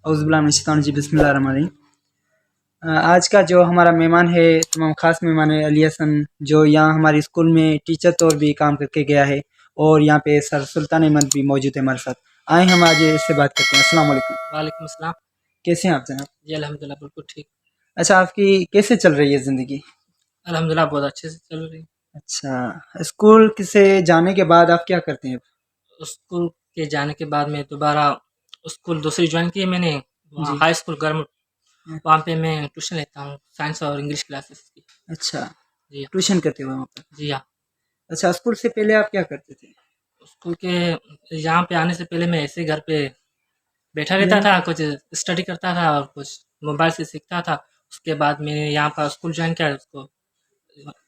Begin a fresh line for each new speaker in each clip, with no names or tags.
औज़ुबिल्लाहि बिस्मिल्लाहिर्रहमानिर्रहीम। आज का जो हमारा मेहमान है, तमाम ख़ास मेहमान है अली हसन, जो यहाँ हमारे स्कूल में टीचर तौर भी काम करके गया है, और यहाँ पे सर सुल्तान अहमद भी मौजूद है हमारे साथ। आए हम आज इससे बात करते हैं। अस्सलाम वालेकुम।
वालेकुम अस्सलाम।
कैसे हैं आप जनाब?
जी अल्हम्दुलिल्लाह बिल्कुल ठीक।
अच्छा, आपकी कैसे चल रही है ज़िंदगी?
अल्हम्दुलिल्लाह बहुत अच्छे से चल रही।
अच्छा, स्कूल से जाने के बाद आप क्या करते हैं?
स्कूल के जाने के बाद में दोबारा स्कूल दूसरी ज्वाइन की है मैंने, वहाँ
जी।
हाई स्कूल गवर्नमेंट, वहाँ पे मैं ट्यूशन लेता हूँ साइंस और इंग्लिश क्लासेस की।
अच्छा,
जी हाँ।
ट्यूशन करते हो वहाँ पर?
जी हाँ।
अच्छा, स्कूल से पहले आप क्या करते थे?
स्कूल के यहाँ पे आने से पहले मैं ऐसे घर पे बैठा रहता
यानी
था,
कि
कुछ स्टडी करता था और कुछ मोबाइल से सीखता था। उसके बाद मैंने यहाँ पर स्कूल ज्वाइन किया,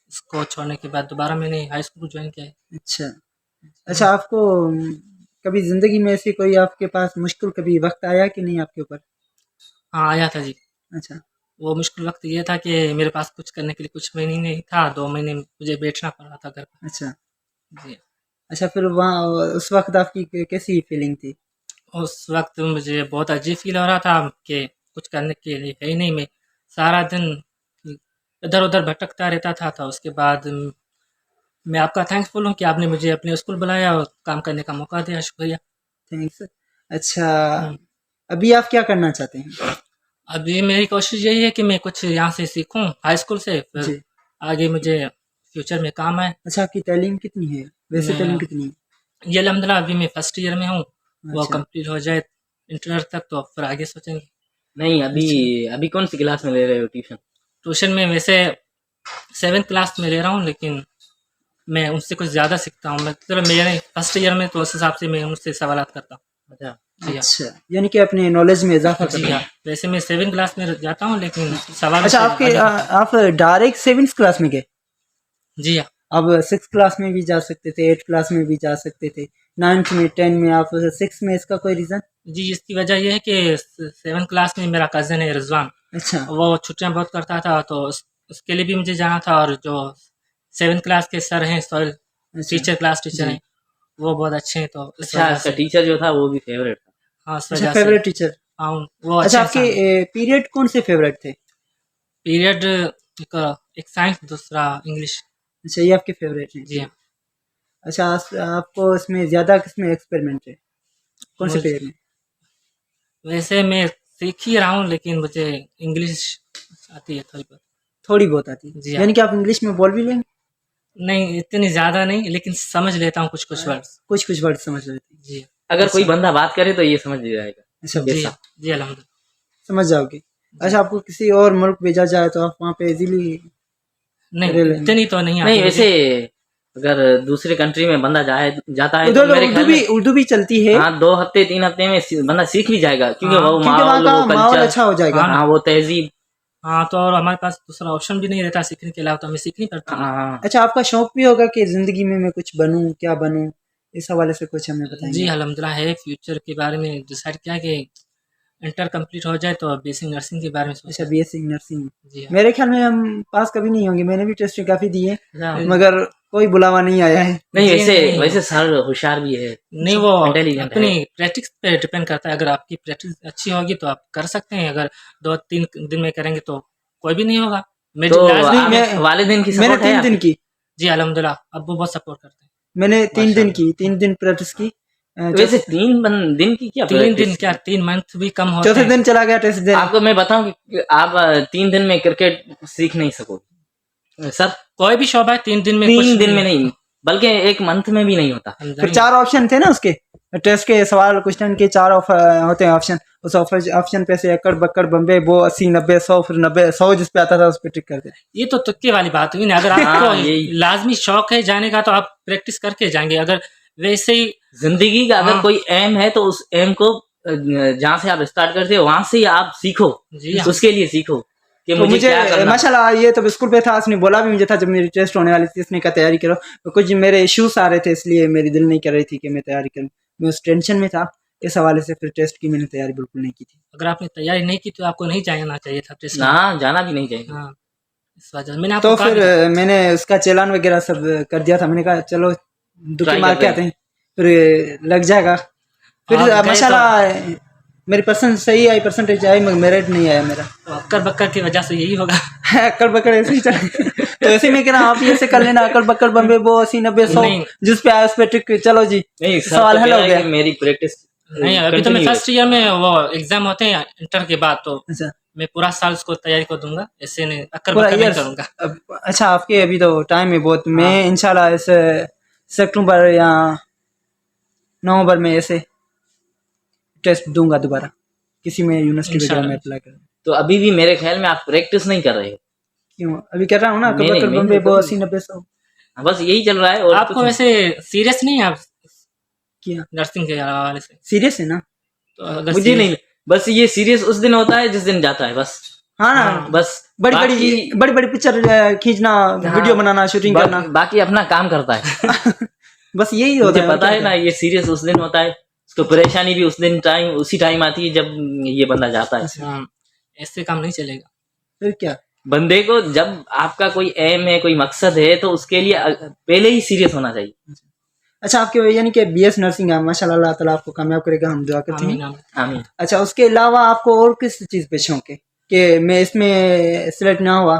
उसको छोड़ने के बाद दोबारा मैंने हाई स्कूल ज्वाइन किया है।
अच्छा। अच्छा, आपको कभी ज़िंदगी में ऐसी कोई आपके पास मुश्किल कभी वक़्त आया कि नहीं आपके ऊपर?
हाँ, आया था जी।
अच्छा,
वो मुश्किल वक़्त ये था कि मेरे पास कुछ करने के लिए कुछ भी नहीं था, 2 महीने मुझे बैठना पड़ रहा था घर पे।
अच्छा।
जी।
अच्छा, फिर वहाँ उस वक़्त आपकी कैसी फीलिंग थी?
उस वक़्त मुझे बहुत अजीब फ़ील हो रहा था कि कुछ करने के लिए है ही नहीं, मैं सारा दिन इधर-उधर भटकता रहता था। उसके बाद मैं आपका थैंकफुल हूँ कि आपने मुझे अपने स्कूल बुलाया और काम करने का मौका दिया, शुक्रिया।
थैंक्स। अच्छा,
हुँ।
अभी आप क्या करना चाहते हैं?
अभी मेरी कोशिश यही है कि मैं कुछ यहाँ से सीखूँ हाई स्कूल से, फिर
जी।
आगे मुझे फ्यूचर में काम आए।
अच्छा, आपकी तालीम कितनी है? वैसे तालीम
मैं
कितनी है?
ये अल्हम्दुलिल्लाह अभी मैं फर्स्ट ईयर में हूँ, वो
अच्छा,
कंप्लीट हो जाए इंटर तक तो फिर आगे सोचेंगे।
नहीं, अभी
अच्छा।
अभी कौन सी क्लास में ले रहे हो ट्यूशन?
ट्यूशन में वैसे 7th क्लास में ले रहा हूँ, लेकिन मैं उनसे कुछ ज़्यादा सीखता हूँ, मतलब मेरे फर्स्ट ईयर में तो उस हिसाब से मैं उनसे सवालात करता हूँ।
अच्छा।
जी हाँ।
अच्छा, यानी कि अपने नॉलेज में इज़ाफ़ा
जी
करना
हाँ,
है।
वैसे मैं 7th क्लास में जाता हूँ, लेकिन सवालों
अच्छा,
से
आपके
आगे बढ़ता हूँ।
आप डायरेक्ट 7th क्लास में गए?
जी हाँ।
आप 6th क्लास में भी जा सकते थे, 8th क्लास में भी जा सकते थे, 9th में, 10 में, आप 6 में, इसका कोई रीज़न?
जी, इसकी वजह ये है कि 7th क्लास में मेरा कज़न है रिज़वान,
अच्छा,
वो छुट्टियाँ बहुत करता था, तो उसके लिए भी मुझे जाना था, और जो 7th क्लास के सर हैं, सोहेल
अच्छा।
टीचर, क्लास टीचर
जी।
हैं, वो बहुत अच्छे हैं, तो इस
अच्छा,
वजह
इसका
से।
टीचर जो था वो भी फेवरेट था।
हाँ, इस
अच्छा,
वजह से।
Favourite teacher.
हाँ, वो
अच्छा,
अच्छे
आपके
इंसान हैं।
पीरियड कौन से फ़ेवरेट थे?
पीरियड एक साइंस, दूसरा इंग्लिश।
अच्छा, ये आपके फ़ेवरेट हैं।
जी हाँ।
अच्छा, आपको इसमें ज़्यादा किसमें एक्सपेरिमेंट है? कौन से
मुझ
पीरियड में?
वैसे मैं सीख ही रहा हूँ, लेकिन मुझे इंग्लिश आती है थोड़ी बहुत।
थोड़ी बहुत आती है।
जी हाँ।
यानी कि आप इंग्लिश में बोल भी लेंगे?
नहीं, इतनी ज़्यादा नहीं, लेकिन समझ लेता हूँ कुछ-कुछ वर्ड्स।
कुछ-कुछ वर्ड समझ लेते हैं।
जी हाँ।
अगर कोई
अच्छा,
बंदा बात करे तो ये समझ जाएगा।
अच्छा,
जी
ऐसा।
हाँ। जी, अल्हम्दुलिल्लाह।
समझ जाओगे।
जी।
अच्छा, आपको किसी और मुल्क भेजा जाए तो आप वहाँ पे ईज़िली
नहीं,
रह लेंगे?
इतनी तो नहीं
नहीं,
आती
वैसे
मुझे।
अगर दूसरे कंट्री में बंदा जाता है तो
उधर
मेरे ख्याल में
उर्दू भी चलती है।
हाँ, 2 हफ्ते 3 हफ्ते में बंदा सीख भी जाएगा, क्योंकि
हाँ,
वो
क्योंकि वहाँ
माहौल,
का
वो
माहौल
कल्चर,
अच्छा हो जाएगा।
हाँ ना।
हाँ, वो तहज़ीब।
हाँ, तो और हमारे पास दूसरा ऑप्शन भी नहीं रहता सीखने के अलावा, तो हमें सीखनी
हाँ,
पड़ती है।
हाँ।
अच्छा, आपका शौक भी होगा कि ज़िंदगी में मैं कुछ बनूँ, क्या बनूँ? इस हवाले से कुछ हमें
जी,
बताएँगे आप?
अल्हम्दुलिल्लाह है, फ्यूचर के बारे में डिसाइड किया कि इंटर कंप्लीट हो जाए तो बीएससी नर्सिंग के बारे में
अच्छा,
सोचा है।
BSc nursing.
जी हाँ।
मेरे ख्याल में हम पास कभी नहीं होंगे, मैंने भी टेस्ट काफ़ी दिए,
अच्छा।
मगर कोई बुलावा नहीं आया है।
नहीं,
जी
वैसे
नहीं,
वैसे सर होशियार भी है,
नहीं
अच्छा,
वो
इंटेलिजेंट
अपनी
है।
प्रैक्टिस पे डिपेंड करता है, अगर आपकी प्रैक्टिस अच्छी होगी तो आप कर सकते हैं, अगर 2-3 दिन में करेंगे तो कोई भी नहीं होगा।
तो
लाज़मी
नहीं,
में।
वालिदैन की
मैंने
सपोर्ट है
3 दिन
आपकी?
की।
जी, अल्हम्दुलिल्लाह अब्बू बहुत सपोर्ट करते हैं।
मैंने 3 दिन
माशाल्लाह।
की, 3 दिन प्रैक्टिस की।
वैसे
चौथे
दिन की क्या
3 दिन
प्रैक्टिस?
क्या 3 मंथ भी कम होते
चौथे
हैं।
दिन चला गया टेस्ट देने।
आपको मैं बताऊं कि आप 3 दिन में क्रिकेट सीख नहीं सकोगे सर।
कोई भी शोबा है 3 दिन में कुछ
3 दिन
नहीं
में नहीं,
होता।
बल्कि 1 मंथ में भी नहीं होता।
फिर
नहीं,
4 ऑप्शन थे ना उसके, टेस्ट के सवाल क्वेश्चन के 4 होते हैं ऑप्शन। उस ऑप्शन पे से एकड़ बक्कड़ बम्बे वो 80 90 100, फिर 90 100 जिस पे आता था उस पे टिक करते।
ये तो तुक्के वाली बात हुई ना, अगर आपको
हाँ, यही
लाज़मी शौक है जाने का तो आप प्रैक्टिस करके जाएँगे, अगर वैसे ही।
जिंदगी का अगर
हाँ,
कोई एम है तो उस एम को जहाँ से आप स्टार्ट करते हो वहां से ही आप सीखो,
जी हाँ।
उसके लिए सीखो कि
तो
मुझे
मुझे
क्या करना है।
माशाल्लाह ये तो स्कूल पे था, उसने बोला भी मुझे था जब मेरी टेस्ट होने वाली थी, इसने कहा तैयारी करो। तो कुछ मेरे इश्यूज आ रहे थे, इसलिए मेरी दिल नहीं कर रही थी कि मैं तैयारी करूँ। मैं उस टेंशन में था, इस हवाले से फिर टेस्ट की मैंने तैयारी बिल्कुल नहीं की थी।
अगर आपने तैयारी नहीं की तो आपको नहीं जाना चाहिए था टेस्ट
ना,
में।
जाना भी नहीं चाहिए।
हाँ, इस वजह से मैंने आपको
तो
कहा
फिर
भी था।
मैंने उसका चालान वगैरह सब कर दिया था। मैंने कहा चलो दुकी
ट्राई
मार के
करते हैं।
आते हैं, फिर लग जाएगा। फिर
आप गए तो
माशाल्लाह मेरी परसेंट सही आई, परसेंटेज आई, मगर मेरिट नहीं आया मेरा।
तो अक्कर बक्कर की वजह से यही होगा।
अक्कड़ बक्कड़ ऐसे ही चल तो ऐसे में कह रहा हूँ आप ये ऐसे कर लेना, अक्कड़ बक्कड़ बम्बे वो 80 90 100
नहीं।
जिस पे आया उस पे टिक। चलो जी
नहीं सर,
सवाल
तो
हल
कह
हो
रहा है
गया।
कि मेरी प्रैक्टिस
नहीं अभी तो मैं फर्स्ट ईयर में, वो एग्जाम होते हैं इंटर के बाद, तो
अच्छा
मैं पूरा साल उसको तैयारी को दूंगा, ऐसे नहीं अक्कर
पूरा
बक्कर नहीं
ईयर।
करूंगा।
अच्छा आपके अभी तो टाइम है बहुत। मैं
हाँ।
इंशाल्लाह इस सितंबर या नवंबर में ऐसे टेस्ट दूंगा दोबारा, किसी में यूनिवर्सिटी वगैरह में
इंशाल्लाह।
अप्लाई करूँ।
तो अभी भी मेरे ख्याल में आप प्रैक्टिस नहीं कर रहे हो।
क्यों अभी कर रहा हूँ ना, अक्कड़
नहीं,
बक्कड़
नहीं,
बम्बे
नहीं,
वो
तो-
80 90 100
हाँ, बस यही चल रहा है और
आपको
कुछ नहीं।
वैसे सीरियस नहीं है आप
किया।
नर्सिंग के हवाले से?
सीरियस है ना?
तो अगर
मुझे
serious-
नहीं, बस ये सीरियस उस दिन होता है जिस दिन जाता है बस।
हाँ ना,
हाँ।
बस
बड़ी
बाकी-
बड़ी बड़ी पिक्चर खींचना,
हाँ,
वीडियो बनाना, शूटिंग करना,
बाकी अपना काम करता है।
बस यही होता
मुझे
है।
पता है ना, ये सीरियस उस दिन होता है, उसको परेशानी भी उस दिन उसी टाइम आती है जब ये बंदा जाता है।
हाँ, ऐसे काम नहीं चलेगा।
फिर क्या?
बंदे को जब आपका कोई एम है, कोई मकसद है, तो उसके लिए पहले ही सीरियस होना चाहिए।
अच्छा आपके यानी कि बीएस नर्सिंग है, माशाल्लाह, अल्लाह ताला आपको कामयाब करेगा, हम दुआ करते हैं।
आमीन, आमीन।
आमीन।
अच्छा उसके अलावा आपको और किस चीज पे शौक है कि मैं इसमें सिलेक्ट ना हुआ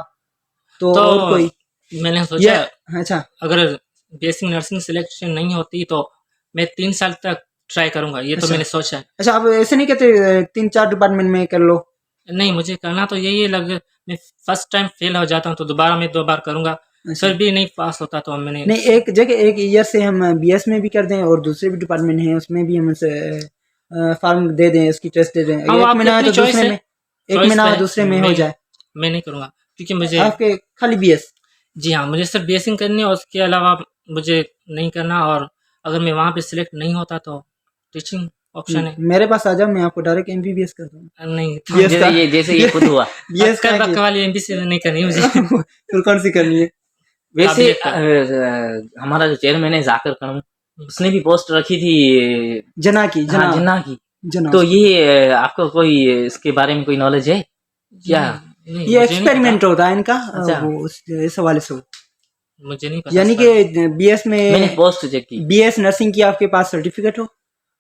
तो
तो
और कोई?
मैंने
ये
सोचा
अच्छा
अगर बेसिक नर्सिंग सिलेक्शन नहीं होती तो मैं 3 साल तक ट्राई करूंगा, ये तो
अच्छा।
मैंने सोचा है।
अच्छा आप ऐसे नहीं कहते 3 4 डिपार्टमेंट में कर लो?
नहीं, मुझे करना तो यही है, लग मैं फर्स्ट टाइम फेल हो जाता हूँ तो दोबारा मैं 2 बार करूंगा,
अच्छा।
फिर भी नहीं पास होता तो मैंने
नहीं एक जगह एक ईयर से हम बीएस में भी कर दें और दूसरे भी डिपार्टमेंट हैं उसमें भी हम उसे फॉर्म दे दें, उसकी टेस्ट दे दें,
हाँ, वो
एक
आपकी
महीना है
अपनी
तो
choice
दूसरे
है।
में, एक
Choice
महीना
पे
है
है।
दूसरे में हो जाए।
मैं नहीं करूंगा क्योंकि मुझे
आपके खाली बीएस?
जी हाँ, मुझे सिर्फ बेसिक करनी है और उसके अलावा मुझे नहीं करना, और अगर मैं वहाँ पे सिलेक्ट नहीं होता तो टीचिंग ऑप्शन है।
मेरे पास आ जाओ, मैं आपको डायरेक्ट एमबीबीएस कर दूंगा।
नहीं,
BS का-
जैसे ये खुद हुआ।
बीएस का
अक्कर बक्कर वाली एमबीसी नहीं करनी मुझे।
फिर कौन सी करनी है?
वैसे
काबिलियत
हमारा जो चेयरमैन है जाकिर कणम, उसने भी पोस्ट रखी थी
जना की
हाँ, जिन्ना की।
जना
तो ये आपको कोई इसके बारे में कोई नॉलेज है क्या?
नहीं,
ये
मुझे नहीं
एक्सपेरिमेंट
पता।
होता है इनका,
अच्छा।
वो इस हवाले से होता
मुझे नहीं
है।
पता
यानी
इस बारे में।
कि बीएस
मैंने
में
पोस्ट चेक की।
बीएस नर्सिंग की आपके पास सर्टिफिकेट हो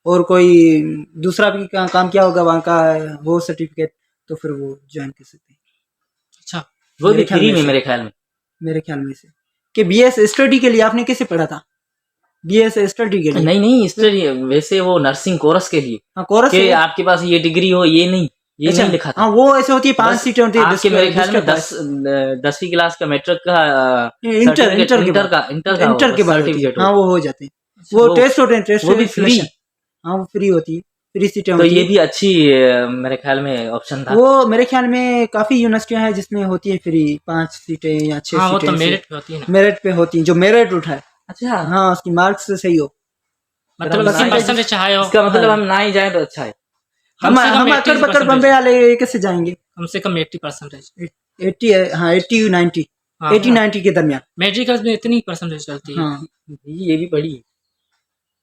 और कोई दूसरा भी काम किया होगा वहाँ का वो सर्टिफिकेट, तो फिर वो ज्वाइन कर सकते हैं
अच्छा,
वो
मेरे
भी
ख्याल
फ्री
में
में
से।
मेरे ख्याल में।
मेरे ख्याल में से कि बीएस स्टडी के लिए आपने कैसे पढ़ा था? बीएस स्टडी के लिए?
नहीं इस तरह वैसे वो नर्सिंग कोर्स के लिए
हाँ कोर्स
कि
है।
आपके पास ये डिग्री हो, ये नहीं, ये
अच्छा,
नहीं लिखा था।
हाँ वो ऐसे होती है 5
बस
सीटें होती है
आपके मेरे ख्याल में
डिस्ट्रिक्ट
10वीं क्लास का मैट्रिक का
इंटर
certificate-
इंटर के
इंटर
बाद
का
इंटर के बाद होती है।
सर्टिफिकेट।
हाँ वो हो जाते हैं, वो टेस्ट होते हैं, टेस्ट
वो भी फ्री।
हाँ वो फ्री होती है, फ्री सीटें
तो
होती
ये
है।
भी अच्छी मेरे ख्याल में ऑप्शन था।
वो मेरे ख्याल में काफी यूनिवर्सिटियां हैं जिसमें होती है फ्री 5 सीटें या 6
हाँ वो
सीटें
तो
ऐसे
मेरिट पे होती है ना,
मेरिट पे होती हैं, जो मेरिट उठाए।
अच्छा,
हाँ उसकी मार्क्स सही हो।
मतलब
बराबर।
80% चाहे हो,
इसका मतलब हम ना ही जाए तो अच्छा है।
हम
कम से कम
हम अकड़
80%
बकड़ बम्बे वाले कैसे जाएंगे?
कम से कम 80%।
80 है, हाँ 80 90
हाँ,
80 90 के दरमियान।
मेडिकल में इतनी परसेंटेज चलती है,
हाँ
ये भी पढ़ी है।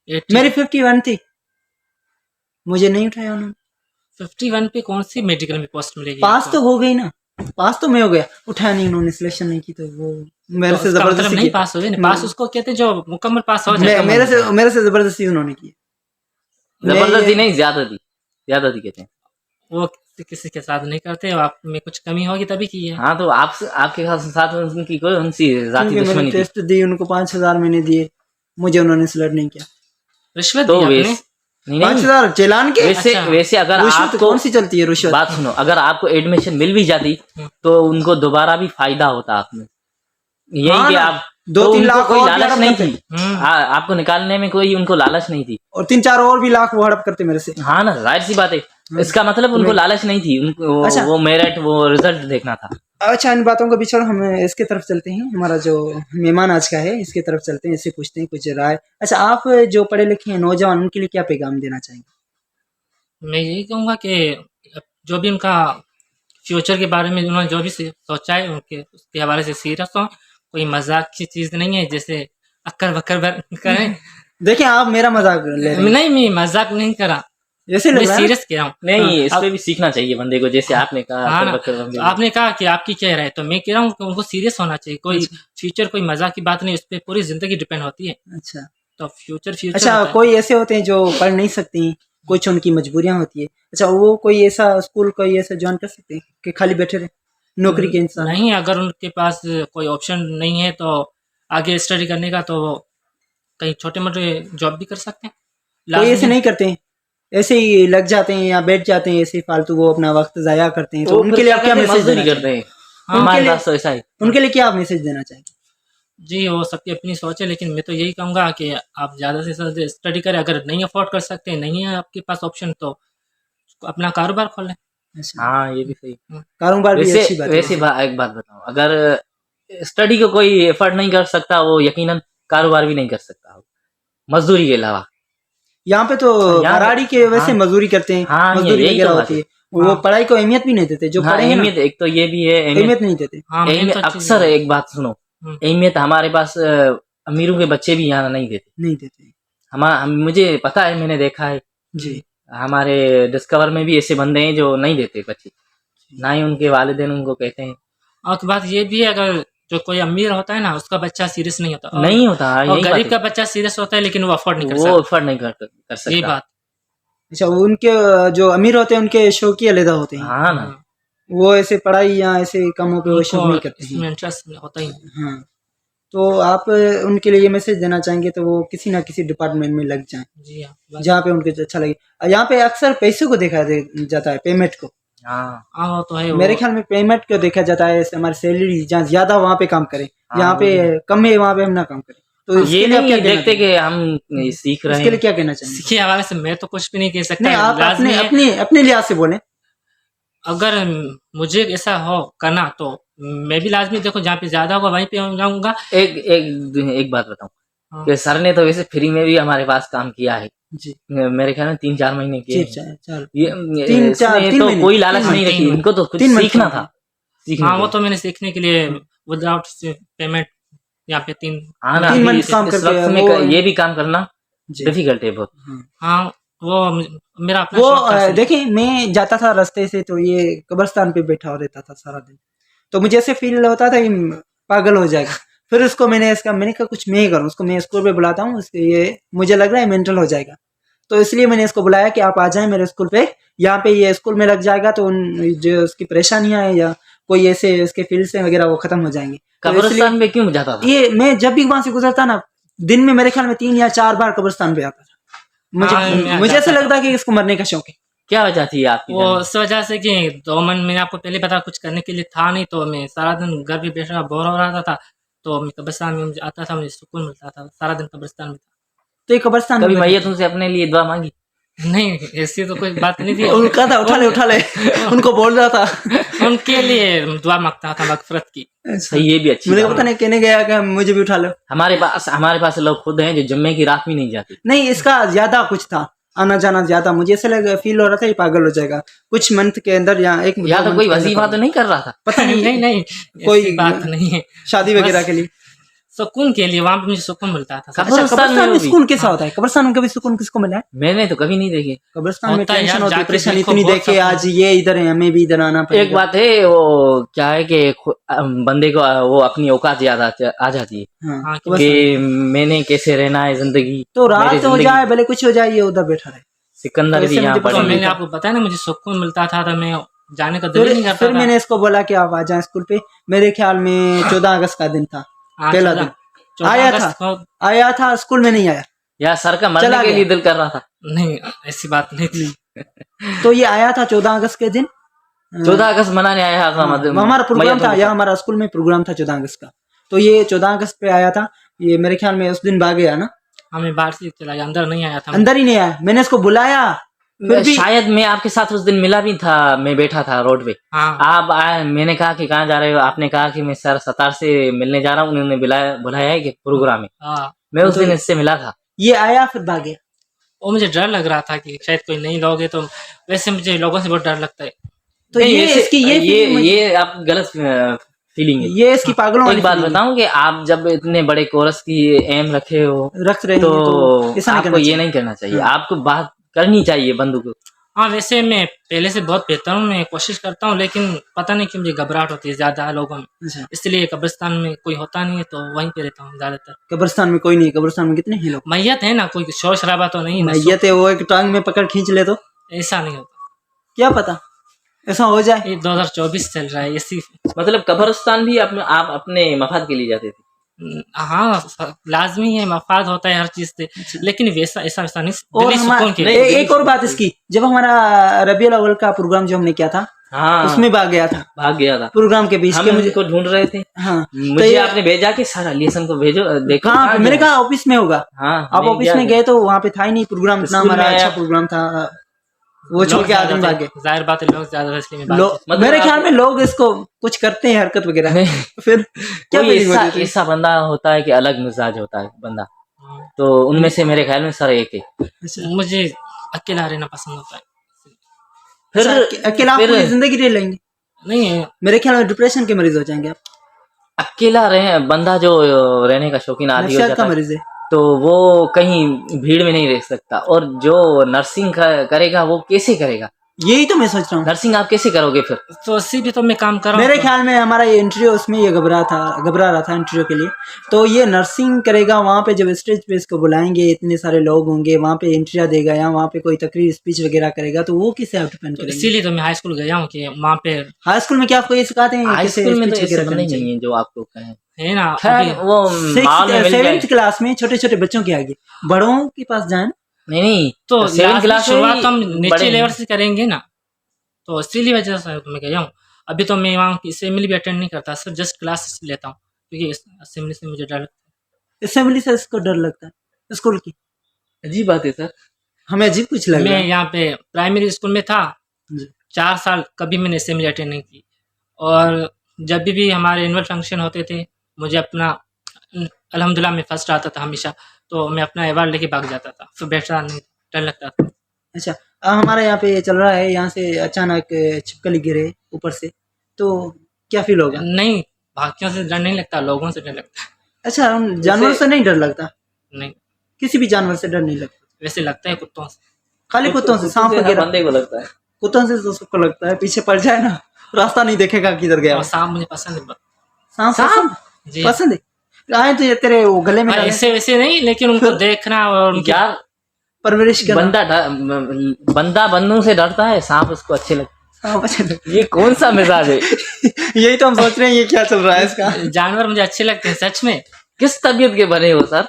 80
मेरी 51 थी, मुझे नहीं उठाया उन्होंने।
51 पे कौन सी मेडिकल में पोस्ट मिलेगी
पास
आपको?
तो हो गई ना, पास तो मैं हो गया, उठाया नहीं उन्होंने, सिलेक्शन नहीं की, तो वो मेरे
तो
से
इसका मतलब
जबरदस्ती
नहीं
की।
पास हो गए ना, पास उसको कहते हैं जो मुकम्मल पास हो जाए।
मेरे से जबरदस्ती उन्होंने की।
जबरदस्ती नहीं, ज्यादा थी कहते हैं।
वो किसी के साथ नहीं करते, आप में कुछ कमी होगी तभी की है।
हाँ, तो आपके साथ उनकी कोई उनसी जाति
क्योंकि मैंने
दुश्मनी थी।
टेस्ट दी, उनको 5,000 मैंने दिए, मुझे उन्होंने सिलेक्ट नहीं किया।
रिश्वत
तो
दी आपने?
नहीं
5,000 चलान के?
वैसे
अच्छा।
वैसे अगर
रुश्वत
आपको
कौन सी चलती है रुश्वत?
बात सुनो, अगर आपको एडमिशन मिल भी जाती तो उनको दोबारा भी फायदा होता आपने, यही
हाँ
कि
ना,
आप
2-3
उनको
लाख
कोई
और
लालच
हड़प
नहीं
करते।
थी। आपको निकालने में कोई उनको लालच नहीं थी।
और 3-4 और भी लाख वो हड़प करते मेरे से।
हाँ ना, जाहिर सी बात है। इसका मतलब उनको लालच नहीं थी, उनको
अच्छा।
वो मेरिट, वो रिजल्ट देखना था।
अच्छा इन बातों को भी छोड़ो, हम इसके तरफ चलते हैं, हमारा जो मेहमान आज का है इसके तरफ चलते हैं, इससे पूछते हैं कुछ राय। अच्छा आप जो पढ़े लिखे हैं नौजवान, उनके लिए क्या पैगाम देना चाहेंगे?
मैं यही कहूँगा कि जो भी उनका फ्यूचर के बारे में उन्होंने जो भी सोचा है उनके उसके हवाले से सीरियस हो, कोई मजाक की चीज़ नहीं है जैसे अक्कर बक्कर करें।
देखें आप मेरा मजाक ले रहे हैं,
नहीं, मैं मजाक नहीं करा,
ऐसे लग
मैं
रहा है।
सीरियस कह रहा हूँ।
नहीं, इस पे भी सीखना चाहिए बंदे को, जैसे आपने कहा।
हाँ ना,
बकर
तो आपने कहा कि आपकी क्या राय है, तो मैं कह रहा हूँ कि उनको सीरियस होना चाहिए। कोई फ्यूचर कोई मजाक की बात नहीं, उस पर पूरी जिंदगी डिपेंड होती है।
अच्छा
तो फ्यूचर
अच्छा,
होता है।
कोई ऐसे होते हैं जो पढ़ नहीं सकती कुछ उनकी मजबूरियां होती है। अच्छा, वो कोई ऐसा स्कूल कोई ऐसा ज्वाइन कर सकते हैं कि खाली बैठे रहे नौकरी के इंसान?
नहीं, अगर उनके पास कोई ऑप्शन नहीं है तो आगे स्टडी करने का, तो वो कहीं छोटे मोटे जॉब भी कर सकते हैं।
कोई ऐसे
लाजमी
नहीं करते हैं, ऐसे ही लग जाते हैं या बैठ जाते हैं, ऐसे ही फालतू वो अपना वक्त जाया करते हैं, तो
वो
उनके
फिर
लिए आप क्या
करते हैं,
मैसेज देना
मजदूरी करते
चाहेंगे?
हैं।
हाँ,
हमारे
लिए-
पास तो ऐसा है।
उनके लिए क्या आप मैसेज देना चाहेंगे?
जी, वो सबकी अपनी सोच है, लेकिन मैं तो यही कहूँगा कि आप ज़्यादा से ज़्यादा स्टडी करें। अगर नहीं अफोर्ड कर सकते, नहीं है आपके पास ऑप्शन, तो अपना कारोबार खोल लें।
अच्छा,
हाँ, ये भी सही।
कारोबार भी अच्छी बात है।
वैसे एक बात बताऊं, अगर स्टडी को कोई एफर्ट नहीं कर सकता, वो यकीनन कारोबार भी नहीं कर सकता, मजदूरी के अलावा।
यहाँ पे तो
यहाँ पे-
भराड़ी के वैसे
हाँ।
मजदूरी करते हैं,
हाँ,
मजदूरी
यही
वगैरह
तो बात
होती
है।
है, वो
हाँ।
पढ़ाई को अहमियत भी नहीं देते, जो
हाँ,
पढ़े हैं ना
अहमियत एक तो ये भी है,
अहमियत नहीं देते।
हाँ, मेन
अहमियत
तो चीज़
अक्सर
है।
एक बात सुनो,
हम्म।
अहमियत हमारे पास अमीरों के बच्चे भी यहाँ नहीं देते।
नहीं देते
मुझे पता है, मैंने देखा है,
जी।
हमारे डिस्कवर में भी ऐसे बंदे हैं जो नहीं देते बच्चे, ना ही उनके वालिदैन उनको कहते हैं।
और एक बात ये भी है, अगर जो कोई अमीर होता है ना, उसका बच्चा सीरियस नहीं होता, और
नहीं होता,
और
यही
गरीब
बात
का बच्चा सीरियस होता है, लेकिन वो अफोर्ड नहीं
है,
कर
वो
सकता।
एफर्ट नहीं कर
यही
सकता।
बात।
अच्छा, उनके जो अमीर होते हैं उनके शौक ही अलग होते हैं,
हाँ ना,
हाँ,
वो ऐसे पढ़ाई या ऐसे कामों पे वो शौक नहीं
उनको
करते हैं।
इसमें इंटरेस्ट होता ही नहीं।
हाँ, तो आप उनके लिए ये मैसेज देना चाहेंगे तो वो किसी ना किसी डिपार्टमेंट में लग जाएं,
जी हाँ, बस।
जहाँ पे उनको अच्छा लगे। यहाँ पे अक्सर पैसे को देखा जाता है, पेमेंट को।
हाँ,
हाँ, वो तो है।
मेरे ख्याल में पेमेंट को देखा जाता है, ऐसे हमारी सैलरी जहाँ ज्यादा वहाँ पे काम करें,
हाँ,
यहाँ पे कम है वहाँ पे हम ना काम करें। तो इसके
ये
लिए आप क्या
नहीं
कहना
देखते
चाहेंगे?
कि हम सीख रहे
इसके लिए
हैं।
क्या कहना चाहेंगे?
इसके हवाले से मैं तो कुछ भी नहीं कह सकता।
नहीं, आप
लाजमी
अपने
है,
अपने अपने लिहाज से बोलें।
अगर मुझे ऐसा हो करना, तो मैं भी लाजमी, देखो जहाँ पे ज्यादा होगा वहीं पे जाऊंगा।
एक बात बताऊं,
हाँ।
कि सर ने तो वैसे फ्री में भी हमारे पास काम किया है,
जी,
मेरे ख्याल में 3-4 महीने किए
जी,
हैं।
चल
ये
तीन
इसमें तो
महीने,
कोई लालच
तीन
नहीं
महीने,
रखी, इनको तो कुछ
3 मंथ
सीखना
का।
था, सीखने
हाँ,
के
वो
लिए।
तो मैंने सीखने के लिए विदाउट पेमेंट यहाँ पे 3
हाँ ना,
3
अभी
मंथ
इस
काम करके
वक्त में
वो
ये भी काम करना
जी।
डिफिकल्ट है बहुत।
हाँ, वो मेरा अपना
वो
शौक था इसलिए।
देखिए, मैं जाता था रास्ते से तो ये कब्रिस्तान पे बैठा हो रहता था सारा दिन, तो मुझे ऐसे फील होता था कि पागल हो जाएगा। फिर उसको मैंने कहा कुछ मैं ही करूँ, उसको मैं स्कूल पे बुलाता हूँ, ये मुझे लग रहा है मेंटल हो जाएगा, तो इसलिए मैंने इसको बुलाया कि आप आ जाएं मेरे स्कूल पे, यहाँ पे ये स्कूल में लग जाएगा तो जो उसकी परेशानियां हैं या कोई ऐसे उसके फील्ड से वगैरह वो खत्म हो जाएंगे। तो
कब्रिस्तान में क्यों जाता था?
ये मैं जब भी वहां से गुजरता ना, दिन में मेरे ख्याल में 3 या 4 बार कब्रिस्तान पे आता था।
हाँ, मैं
मुझे ऐसा
जाता
लगता कि इसको मरने का शौक है।
क्या वजह थी आपकी
वो
जाने की?
इस वजह से कि दो मन, मैंने आपको पहले बताया, कुछ करने के लिए था नहीं, तो मैं सारा दिन घर पे बैठा बोर हो रहा था, तो मैं कब्रिस्तान में मुझे आता था, मुझे सुकून मिलता था, सारा दिन कब्रिस्तान में था।
तो ये कब्रिस्तान
कभी
में
मैया तुमसे अपने लिए दुआ मांगी?
नहीं, ऐसी तो कोई बात नहीं थी।
उनका था उठा ले उनको बोल रहा था
उनके लिए दुआ मांगता था, मगफरत की।
सही, ये भी अच्छी
मुझे
बात
पता
है।
नहीं कहने गया कि मुझे भी उठा लो।
हमारे पास लोग खुद हैं जो जुम्मे की रात भी नहीं जाते।
नहीं, इसका ज्यादा कुछ था, आना जाना ज्यादा, मुझे ऐसा लगा, फील हो रहा था ये पागल हो जाएगा कुछ मंथ के अंदर, या एक
या
दो
तो
month
कोई
के अंदर
वजीफा तो नहीं कर रहा था?
पता नहीं।
नहीं,
कोई
ऐसी बात नहीं है।
शादी वगैरह के लिए।
सुकून के लिए, वहाँ पे मुझे सुकून मिलता था।
अच्छा,
कब्रिस्तान
कब्रिस्तान में
भी?
सुकून कैसा होता है? कब्रिस्तान में कभी सुकून किसको मिला है?
मैंने तो कभी नहीं देखे।
कब्रिस्तान में
होता है
टेंशन
यार,
होती है,
जाके
परेशानी
देखो,
इतनी
बहुत
देखे,
सुकून।
आज ये इधर है, हमें भी इधर आना
एक
पड़ेगा।
बात है, वो क्या है कि बंदे को वो अपनी औकात याद आ जाती है
हाँ,
हाँ,
तो बस,
कि मैंने कैसे रहना है जिंदगी।
तो
मेरी
रात हो
जिंदगी-
जाए भले कुछ हो जाए, ये उधर बैठा रहे।
सिकंदर
तो
भी
इससे
यहाँ
मुझे
पढ़े
तो
पसंद
लिखे।
मैंने आपको बताया ना, मुझे सुकून मिलता था, तो मैं जाने का दिल ही नहीं करता
फिर
था।
मैंने इसको बोला कि आप आ जाएं स्कूल पे। मेरे ख्याल में 14 अगस्त का दिन था,
हाँ,
पहला
14
दिन
14
आया
अगस्त
था।
को-
आया था, स्कूल में नहीं आया,
या सर का मरने
चला
के
गया।
लिए दिल कर रहा था।
नहीं, ऐसी बात नहीं थी।
तो ये आया था 14 अगस्त के दिन।
14 अगस्त मनाने आया था,
हाँ,
मतलब
हमारा प्रोग्राम
मैया
था,
तो-
यहाँ हमारा स्कूल में प्रोग्राम था 14 अगस्त का, तो ये 14 अगस्त पे आया था। ये मेरे ख्याल में उस दिन भाग गया ना,
हमें बाहर से चला गया, अंदर नहीं आया था।
अंदर ही नहीं आया। मैंने इसको बुलाया, फिर भी
शायद मैं आपके साथ उस दिन मिला भी था, मैं बैठा था रोड पे।
हाँ,
आप आए, मैंने कहा कि कहाँ जा रहे हो? आपने कहा कि मैं सर सतार से मिलने जा रहा हूँ, उन्होंने बुलाया है कि प्रोग्राम है।
हाँ,
मैं उस दिन इससे मिला था।
ये आया फिर भाग गया।
वो मुझे डर लग रहा था कि शायद कोई नहीं लोग है, तो वैसे मुझे लोगों से बहुत डर लगता है।
तो
नहीं,
ये
वैसे-
इसकी
ये आप गलत फीलिंग है।
ये इसकी पागलों वाली
एक बात
feeling है।
बताऊं कि आप जब इतने बड़े कोरस की एम रखे हो
रख रहे हैं
तो
ऐसा नहीं
आपको
करना
ये
चाहिए।
नहीं करना चाहिए।
हाँ।
आपको बात करनी चाहिए बंदू को,
हाँ, वैसे मैं पहले से बहुत बेहतर हूँ, मैं कोशिश करता हूँ, लेकिन पता नहीं क्यों मुझे घबराहट होती है ज़्यादा लोगों में,
अच्छा,
इसलिए कब्रिस्तान में कोई होता नहीं है तो वहीं पे रहता हूँ ज़्यादातर।
कब्रिस्तान में कोई नहीं, कब्रिस्तान में कितने हैं लोग?
मैयत है ना, कोई शोर शराबा तो नहीं है ना,
मैयत है, वो एक टांग में पकड़ खींच ले तो
ऐसा नहीं होता।
क्या पता ऐसा हो जाए।
ये 2024 चल रहा है इसी।
मतलब कब्रिस्तान भी आप अपने मफाद के लिए जाते थे?
हाँ, लाजमी है, मफाद होता है हर चीज से, लेकिन वैसा ऐसा वैसा नहीं,
और
दिली सुकून के
नहीं,
लिए।
एक और बात इसकी, जब हमारा रबीउल अव्वल का प्रोग्राम जो हमने किया था
हाँ,
उसमें भाग गया था,
भाग गया था।
प्रोग्राम के बीच
हम
के मुझे।
मुझको ढूंढ रहे थे,
हाँ,
मुझे
ये-
आपने भेजा कि सर अलियासन को भेजो, देखो
हाँ,
कहाँ
मैंने
गया?
कहा ऑफिस में होगा।
हाँ,
आप
नहीं
ऑफिस
गया
में
था।
गए तो वहाँ पे था ही नहीं प्रोग्राम, इतना
स्कूल में
हमारा अच्छा
आया।
प्रोग्राम था, वो छोड़
लोग
के आदमी
ज्यादा
भागे।
थे, जाहिर बात है लोग ज्यादा इसलिए मैं भाग
लोग
गया।
मतलब
मेरे
आप-
ख्याल में लोग इसको कुछ करते हैं हरकत वगैरह,
नहीं,
फिर क्या
कोई
फीलिंग
ऐसा
होती थी?
ऐसा बंदा होता है कि अलग मिजाज होता है बंदा,
हाँ,
तो उनमें से मेरे ख्याल में सर एक है।
अच्छा,
मुझे अकेला रहना पसंद होता है।
फिर
अकेला आप
फिर
पूरी जिंदगी रह लेंगे?
नहीं है,
मेरे ख्याल में डिप्रेशन के मरीज हो जाएंगे आप,
अकेला रहे बंदा जो रहने का शौकीन आदमी हो
नफसियात
जाता
का
है,
मरीज है।
तो वो कहीं भीड़ में नहीं रह सकता। और जो नर्सिंग करेगा वो कैसे करेगा?
यही तो मैं सोच रहा हूँ।
नर्सिंग आप कैसे करोगे फिर?
तो इसी भी तो मैं काम कर रहा हूँ।
मेरे ख्याल में हमारा ये इंटरव्यू, उसमें ये घबरा रहा था इंटरव्यू के लिए, तो ये नर्सिंग करेगा, वहाँ पे जब स्टेज पे इसको बुलाएंगे, इतने सारे लोग होंगे, वहाँ पे इंटरव्यू देगा या वहाँ पे कोई तकरीर स्पीच वगैरह करेगा, तो वो किसे आप डिपेंड
तो
करेंगे?
इसीलिए तो मैं हाई स्कूल गया हूँ कि वहाँ पे
हाई स्कूल में क्या आपको ये सिखाते हैं
हाई
कैसे
स्कूल में तो
स्पीच
ऐसे
वगैरह
बंदे
करनी
ही नहीं
चाहिए?
है जो आपको कहें।
है ना।
खैर
अभी
वो माहौल में मिल जाए।
7th क्लास में छोटे छोटे बच्चों के आगे बड़ों के पास जाए,
नहीं
तो
7th
लाजमी
क्लास में
शुरुआत तो हम
बड़े
नीचे
हैं।
लेवल से करेंगे ना, तो इसीलिए वजह से मैं गया हूँ। अभी तो मैं वहाँ की असेंबली भी अटेंड नहीं करता, सिर्फ जस्ट क्लास लेता हूँ, क्योंकि असेंबली से मुझे डर लगता
असेंबली से इसको डर लगता है स्कूल की?
अजीब बात है सर।
हमें अजीब कुछ
है।
लग रहा
मैं
है
यहाँ पे प्राइमरी स्कूल में था,
जी।
4 साल कभी मैंने असेंबली अटेंड नहीं की, और जब भी हमारे एनुअल फंक्शन होते थे, मुझे अपना अल्हम्दुलिल्लाह मैं फर्स्ट आता था हमेशा, तो मैं अपना अवार्ड लेके भाग जाता था, फिर बैठा नहीं, डर लगता था।
अच्छा, हमारा यहाँ पे चल रहा है, यहाँ से अचानक छिपकली गिरे ऊपर से, तो क्या फील होगा?
नहीं, भाग्यों से डर नहीं लगता, लोगों से डर लगता है।
अच्छा, हम जानवर से नहीं डर लगता?
नहीं,
किसी भी जानवर से डर नहीं लगता?
वैसे लगता है कुत्तों से।
खाली कुत्तों से? सांप
हर
वगैरह?
बंदे को लगता है।
कुत्तों से तो सबको लगता है, पीछे पड़ जाए ना रास्ता नहीं देखेगा किधर गया
और
वो।
सांप मुझे पसंद है।
सांप
सांप?
जी,
पसंद है? आए तो ये तेरे वो गले में
हाँ,
डाले,
ऐसे वैसे नहीं, लेकिन उनको देखना और उनकी
यार
परवरिश करना।
बंदा बंदों से डरता है, सांप उसको अच्छे लगते
सांप अच्छा लगता
हैं। ये कौन सा मिजाज है?
है। यही तो हम सोच रहे हैं, ये क्या चल रहा है इसका?
जानवर मुझे अच्छे लगते हैं सच में।
किस तबीयत के बने हो सर?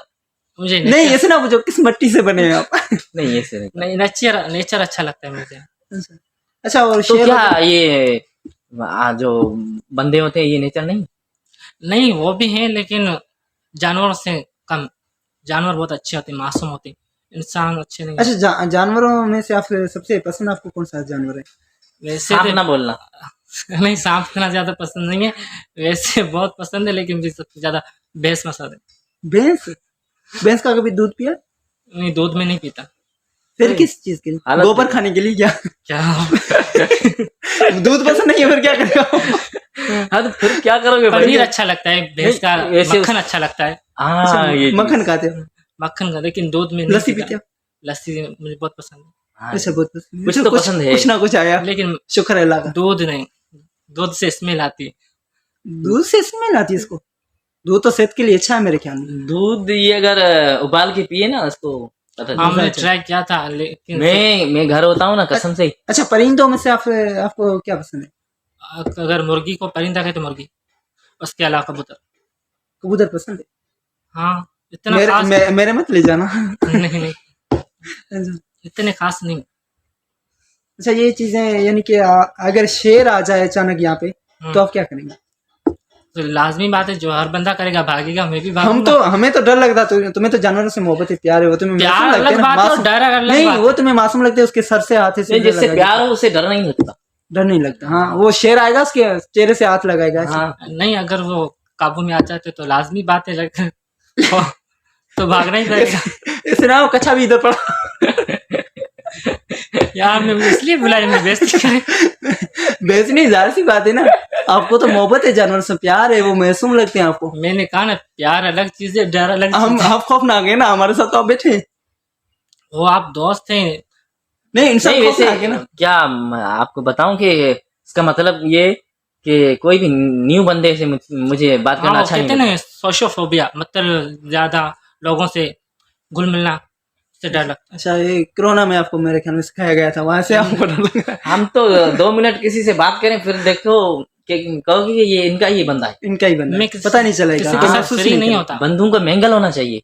मुझे
नहीं ऐसे ना पूछो, किस मट्टी से बने हैं आप?
नहीं ऐसे नहीं।
नहीं, नेचर अच्छा लगता है मुझे।
अच्छा, और
तो
शेर
क्या ये जो बंदे होते हैं ये नेचर नहीं?
नहीं, वो भी हैं, लेकिन जानवरों से कम। जानवर बहुत अच्छे होते हैं, मासूम होते हैं, इंसान अच्छे नहीं
अच्छा,
होते।
जानवरों में से आप सबसे पसंद आपको कौन सा जानवर है?
वैसे
सांप
तो
ना बोलना।
नहीं, सांप खाना ज्यादा पसंद नहीं है, वैसे बहुत पसंद है, लेकिन मुझे सबसे ज्यादा भैंस पसंद है।
भैंस? भैंस का कभी दूध पिया?
नहीं, दूध में नहीं पीता।
फिर किस चीज के लिए?
हालत
गोबर
देखो।
खाने के लिए क्या?
क्या?
दूध पसंद नहीं है फिर क्या करेगा?
हाँ तो फिर क्या करोगे?
पनीर
बढ़िया।
अच्छा लगता है, भैंस का
नहीं, वैसे
मक्खन अच्छा लगता है,
हाँ ये
मक्खन खाते हो?
मक्खन का, लेकिन दूध में नहीं
लस्सी
पीता।
पीते हो?
लस्सी मुझे बहुत पसंद है,
हाँ,
अच्छा, बहुत पसंद है।
कुछ
अच्छा,
तो पसंद है।
कुछ ना कुछ आया,
लेकिन
शुक्र है अल्लाह का।
दूध नहीं, दूध से स्मेल आती है।
दूध से स्मेल आती है इसको? दूध तो सेहत के लिए अच्छा है मेरे ख्याल में।
दूध ये अगर उबाल के पिए ना उसको पता
हाँ,
चलता
मैंने
है।
ट्राई किया था, लेकिन
मैं घर होता हूँ ना कसम से।
अच्छा, परिंदों में से आपको क्या पसंद है?
अगर मुर्गी को परिंदा कहे तो मुर्गी, उसके अलावा कबूतर।
कबूतर पसंद है?
हाँ, इतना खास
मेरे मत ले जाना।
नहीं, नहीं,
अच्छा,
इतने खास नहीं।
ये चीजें, यानी कि अगर शेर आ जाए अचानक यहाँ पे तो आप क्या करेंगे?
तो लाजमी बात है, जो हर बंदा करेगा भागेगा, मैं भी
हम
भागूंगा।
तो, हमें तो डर लगता, तुम्हें तो जानवरों से मोहब्बत है, प्यार है, वो तुम्हें
प्यार
मासूम लगते
अलग
हैं ना,
बात है और
मासूम।
डर अलग
नहीं,
बात
वो तुम्हें मासूम लगते हैं, उसके सर से हाथ से
जिससे प्यार हो उसे डर नहीं लगता।
डर नहीं लगता। हाँ, वो शेर आएगा उसके चेहरे से हाथ लगाएगा ऐसे।
हाँ
नहीं, अगर वो काबू में आ जाते तो लाजमी बात है तो भागना ही पड़ेगा।
इसे ना कच्छा भी इधर पड़ा।
यार मैं इसलिए बुलाया, मैं बेइज्जती करे।
बेचनी जाहिर सी बात है ना, आपको तो मोहब्बत है, जानवर से प्यार है, वो मासूम लगते हैं आपको।
मैंने कहा ना, प्यार अलग चीज है, डर अलग
हम
चीज है।
आप खौफ ना गए ना हमारे साथ, तो आप बैठे।
वो आप दोस्त हैं,
नहीं इंसान
नहीं
खौफ में
वैसे
आ गया ना।
क्या मैं आपको बताऊं कि इसका मतलब ये कि कोई भी न्यू बंदे से मुझे बात
हाँ
करना
वो
अच्छा नहीं
कहते हैं
लगता।
ना सोशोफोबिया, मतलब ज्यादा लोगों से घुल मिलना से डर लगता
अच्छा, ये कोरोना में आपको मेरे ख्याल में सिखाया गया था, वहां से आपको डर लग रहा है।
हम तो 2 मिनट किसी से बात करें फिर देखो कि कहोगे कि ये इनका ही बंदा है।
इनका ही बंदा है,
मैं किसी-
पता नहीं चलेगा,
किसी
के
हाँ,
साथ
महसूस
फ्री नहीं
करेगा।
होता।
बंधुओं का मैंगल होना चाहिए।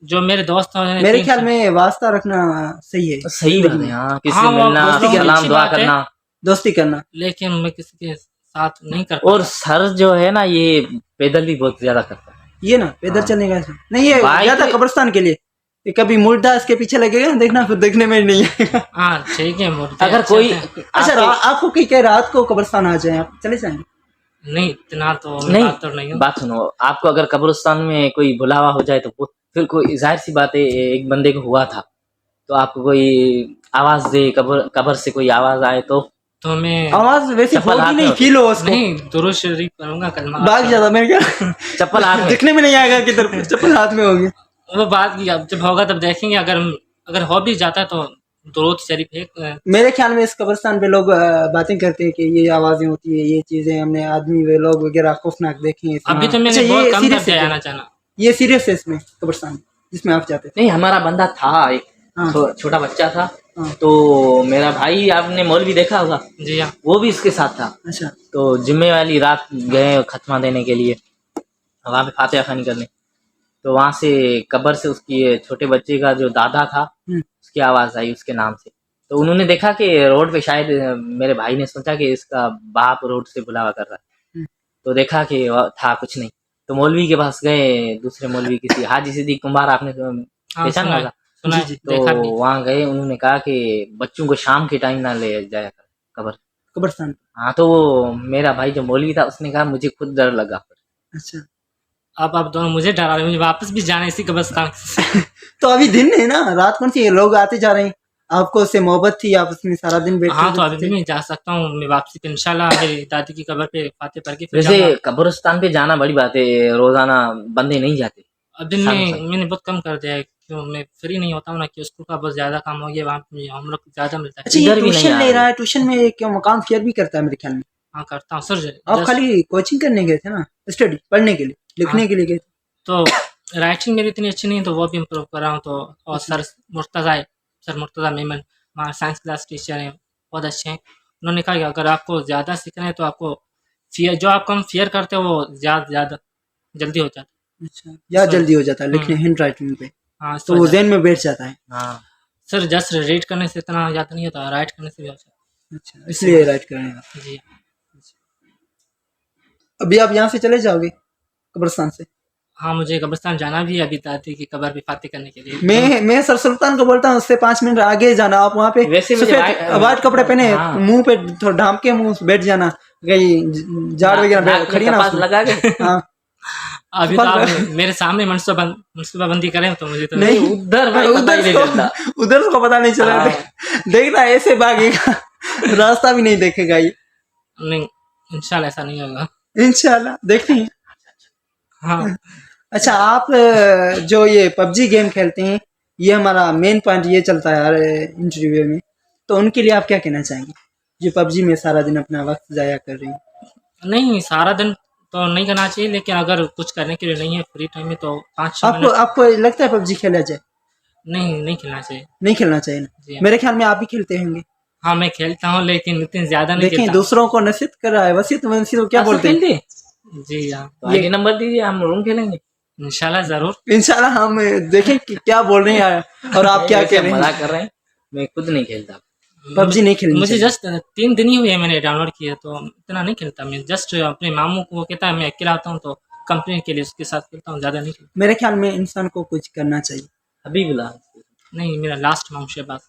जो मेरे दोस्त हैं
मेरे
3
ख्याल
साल,
में वास्ता रखना सही है
सही बात है। हाँ किसी से
हाँ, वो
मिलना,
दोस्ती करनी
सलाम
अच्छी
दुआ
बात है।
करना।
दोस्ती करना।
लेकिन मैं किसी के साथ नहीं कर
और
पाता।
सर जो है ना ये पैदल भी बहुत ज्यादा करता है।
ये ना पैदल
हाँ।
चलने का ऐसा। नहीं, ये
बाइक-
ज्यादा कब्रिस्तान के लिए। ये कभी मुर्दा इसके पीछे लगेगा ना, देखना फिर देखने में नहीं आएगा।
हाँ ठीक है, मुर्दे
अगर
अच्छे
कोई
होते हैं।
अच्छा,
आपके-
आपको क्या रात को कब्रिस्तान आ जाए, आप चले जाएंगे?
नहीं इतना तो मैं
नहीं
बहादुर नहीं हूँ।
बात सुनो, आपको अगर कब्रिस्तान में कोई बुलावा हो जाए तो फिर कोई जाहिर सी बात है, एक बंदे को हुआ था तो आपको कोई आवाज दे, कब्र से कोई आवाज आए
तो मैं
आवाज वैसी
चप्पल हाथ
होगी
में
नहीं,
होती।
फील हो उसको।
नहीं दुरूद शरीफ पढ़ूंगा, कलमा
भाग जाता मेरे क्या।
चप्पल हाथ में।
दिखने में नहीं आएगा किधर, चप्पल हाथ में होगी।
वो बात की, अब जब होगा तब देखेंगे। अगर हो भी जाता तो दुरूद शरीफ एक
मेरे ख्याल में इस कब्रिस्तान पे लोग बातें करते हैं कि ये आवाजें होती है, ये चीजें हमने आदमी वे लोग वगैरह खौफनाक देखे हैं इसमें।
अभी तो मैंने
अच्छा,
बहुत
ये
कम
सीरियस
कर दिया
है
आना
क्या?
जाना।
ये सीरियस है इसमें कब्रिस्तान जिसमें आप जाते थे?
नहीं हमारा बंदा था एक
हाँ।
छोटा बच्चा था।
हाँ।
तो मेरा भाई, आपने मौलवी देखा होगा,
जी हाँ।
वो भी इसके साथ था।
अच्छा।
तो जुम्मे वाली रात गए खत्मा देने के लिए, वहाँ पे फातिहा खानी करने। तो वहाँ से कब्र से उसकी छोटे बच्चे का जो दादा था उसकी आवाज़ आई उसके नाम से। तो उन्होंने देखा कि रोड पे शायद मेरे भाई ने सोचा कि इसका बाप रोड से बुलावा कर रहा है। तो देखा कि था कुछ नहीं। तो मौलवी के पास गए, दूसरे मौलवी किसी हाजी सिद्दीक कुमार, आपने
हाँ
पहचाना
सुना है,
होगा।
सुना है,
जी, जी।
देखा भी।
तो वहाँ गए, उन्होंने कहा कि बच्चों को शाम के टाइम ना ले जाया कर कब्र।
कब्रिस्तान।
हाँ तो वो मेरा भाई जो मौलवी था उसने कहा मुझे खुद डर लगा।
अच्छा।
अब आप दोनों मुझे डरा रहे हैं, मुझे वापस भी जाना है इसी कब्रिस्तान से।
तो अभी दिन है ना, रात कौन सी है? लोग आते जा रहे हैं, आपको उससे मोहब्बत थी, आप उसमें सारा दिन बैठते
हाँ तो
रहते
अभी
थे।
भी मैं जा सकता हूँ। मैं वापसी पे इंशाल्लाह मेरी दादी की कब्र पे फातिहा पढ़ के फिर
वैसे
जाऊंगा।
कब्रिस्तान पे जाना बड़ी बात है, रोजाना बंदे नहीं जाते।
अभी
सालों साल।
मैंने बहुत कम कर दिया है, क्यों मैं फ्री नहीं होता हूँ ना, कि स्कूल का बहुत ज्यादा काम हो गया, वहाँ पे हम लोग ज्यादा मिलता है।
अच्छा, ये
इधर भी नहीं
ट्यूशन
आ
ले
रहे।
रहा है, ट्यूशन में क्या मकाम फेयर भी करता है मेरे ख्याल में?
हाँ करता हूँ सर।
आप खाली कोचिंग करने गए थे ना, स्टडी पढ़ने के लिए, लिखने के लिए गए थे?
तो राइटिंग मेरी इतनी अच्छी नहीं है, तो वो भी इम्प्रूव कर रहा हूँ। तो और सर मुर्तज़ा मेमन हमारे साइंस क्लास टीचर हैं, बहुत अच्छे हैं। उन्होंने कहा कि अगर आपको ज़्यादा सीखना है तो आपको फियर, जो आप कम फियर करते हो वो ज़्यादा जल्दी हो जाता है।
अच्छा, याद
सर-
जल्दी हो जाता है लिखने, हैंड राइटिंग पे,
हाँ इस
तो वो
वजह
जहन में बैठ जाता है।
हाँ
सर जस्ट रीड करने से इतना याद नहीं होता, राइट करने से भी हो जाता
अच्छा, इसलिए राइट कर रहे हैं आप।
है। जी
अभी आप यहाँ से चले जाओगे कब्रिस्तान से?
हाँ, मुझे कब्रिस्तान जाना भी है अभी दादी की कब्र पे फातिहा करने के लिए।
मैं सर सुल्तान को बोलता हूँ उससे 5 मिनट आगे जाना, आप वहाँ पे
वैसे मुझे
सफेद वाइट कपड़े पहने,
हाँ।
मुंह पे थोड़ा ढांप के मुंह से बैठ जाना, कहीं झाड़ वगैरह
नाक में
खड़ी है ना
कपास
उसमें।
लगा के।
हाँ।
अभी तो आप मेरे सामने मनसूबाबंदी करें तो मुझे तो
नहीं,
उधर भाई पता ही नहीं चलता।
उधर उसको पता नहीं चला।
हाँ।
देखना ऐसे भागेगा, रास्ता भी नहीं देखेगा ये।
नहीं, इंशाल्लाह ऐसा नहीं होगा।
इंशाल्लाह देखेंगे।
हाँ
अच्छा, आप जो ये पबजी गेम खेलते हैं, ये हमारा मेन पॉइंट ये चलता है हर इंटरव्यू में, तो उनके लिए आप क्या कहना चाहेंगे जो पबजी में सारा दिन अपना वक्त जाया कर रहे हैं?
नहीं, सारा दिन तो नहीं करना चाहिए, लेकिन अगर कुछ करने के लिए नहीं है फ्री टाइम में तो 5-6
आपको
मिनट।
आपको लगता है पबजी खेला जाए?
नहीं खेलना चाहिए।
नहीं खेलना चाहिए ना?
जी हाँ।
मेरे ख्याल में आप भी खेलते होंगे।
हाँ मैं खेलता हूँ, लेकिन इतनी ज्यादा नहीं
देखें,
खेलता।
दूसरों को नसीहत कर रहा है, वसीयत को क्या
ऐसा
बोलते हैं?
खेलते?
जी हाँ,
तो आईडी नंबर दीजिए, हम रूम खेलेंगे।
इंशाल्लाह जरूर।
इंशाल्लाह हम देखें कि क्या बोल रहे हैं और आप क्या
ऐसे
कह रहे हैं।
मजाक कर रहे हैं, मैं खुद नहीं खेलता।
पबजी नहीं खेलनी
मुझे
चाहिए।
जस्ट 3 दिन ही हुए हैं मैंने डाउनलोड किया, तो इतना नहीं खेलता मैं। जस्ट अपने मामू को कहता है मैं अकेला आता हूँ तो कंपनी के लिए उसके साथ खेलता हूँ, ज्यादा नहीं खेलता।
मेरे ख्याल में इंसान को कुछ करना चाहिए।
अभी बुला
नहीं, मेरा लास्ट मामू शहबाज।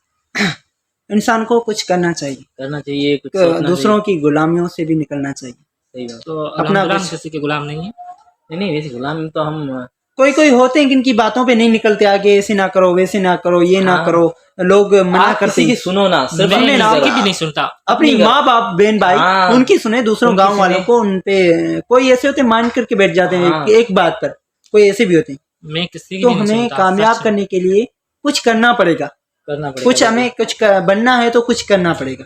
इंसान को कुछ करना चाहिए,
करना चाहिए, कुछ सोचना
दूसरों की गुलामियों से भी निकलना चाहिए।
चाहिए। सही बात।
तो
अपना
अल्हम्दुलिल्लाह
कुछ-
हम किसी के गुलाम नहीं है।
नहीं वैसे गुलाम तो हम
कोई कोई होते हैं जिनकी बातों पे नहीं निकलते आगे, ऐसे ना करो, वैसे ना करो, ये ना
हाँ।
करो, लोग मना
आप
करते
किसी की
हैं।
सुनो ना, सिर्फ
मैं
अपनी
ना,
किसी
करो।
की भी नहीं सुनता।
अपनी
अपनी
माँ बाप बहन भाई
हाँ।
उनकी सुने, दूसरों
उनकी
गांव वालों
सुने।
को उनपे कोई ऐसे होते माइंड करके बैठ जाते हैं
हाँ।
कि एक बात पर, कोई ऐसे भी होते हैं।
मैं किसी की
तो
भी नहीं
हमें
सुनता।
कामयाब
सच में।
करने के लिए कुछ करना पड़ेगा।
करना पड़ेगा।
कुछ हमें बनना है तो कुछ करना पड़ेगा।